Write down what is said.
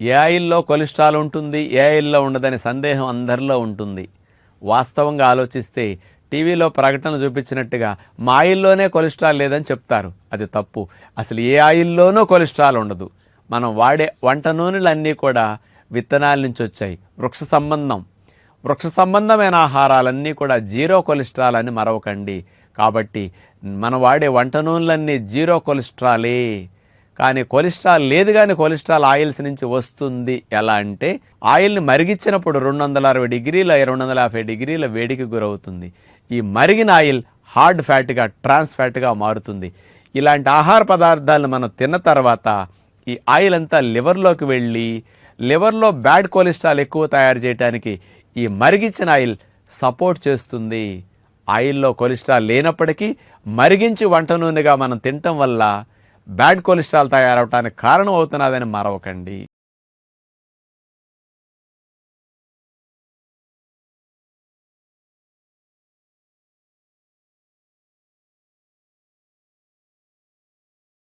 ఏ ఆయిల్లో కొలెస్ట్రాల్ ఉంటుంది, ఏ ఆయిల్లో ఉండదనే సందేహం అందరిలో ఉంటుంది. వాస్తవంగా ఆలోచిస్తే టీవీలో ప్రకటన చూపించినట్టుగా మా ఆయిల్లోనే కొలెస్ట్రాల్ లేదని చెప్తారు. అది తప్పు. అసలు ఏ ఆయిల్లోనూ కొలెస్ట్రాల్ ఉండదు. మనం వాడే వంట నూనెలన్నీ కూడా విత్తనాల నుంచి వచ్చాయి. వృక్ష సంబంధమైన ఆహారాలన్నీ కూడా జీరో కొలెస్ట్రాల్ అని మరవకండి. కాబట్టి మనం వాడే వంట నూనెలన్నీ జీరో కొలెస్ట్రాలే. కానీ కొలెస్ట్రాల్ లేదు, కానీ కొలెస్ట్రాల్ ఆయిల్స్ నుంచి వస్తుంది. ఎలా అంటే ఆయిల్ని మరిగించినప్పుడు 260 డిగ్రీల 250 డిగ్రీల వేడికి గురవుతుంది. ఈ మరిగిన ఆయిల్ హార్డ్ ఫ్యాట్గా, ట్రాన్స్ ఫ్యాట్గా మారుతుంది. ఇలాంటి ఆహార పదార్థాలను మనం తిన్న తర్వాత ఈ ఆయిల్ అంతా లివర్లోకి వెళ్ళి లివర్లో బ్యాడ్ కొలెస్ట్రాల్ ఎక్కువ తయారు చేయడానికి ఈ మరిగించిన ఆయిల్ సపోర్ట్ చేస్తుంది. ఆయిల్లో కొలెస్ట్రాల్ లేనప్పటికీ మరిగించి వంట నూనెగా మనం తినటం వల్ల బ్యాడ్ కొలెస్ట్రాల్ తయారవడానికి కారణం అవుతున్నదని మరవకండి.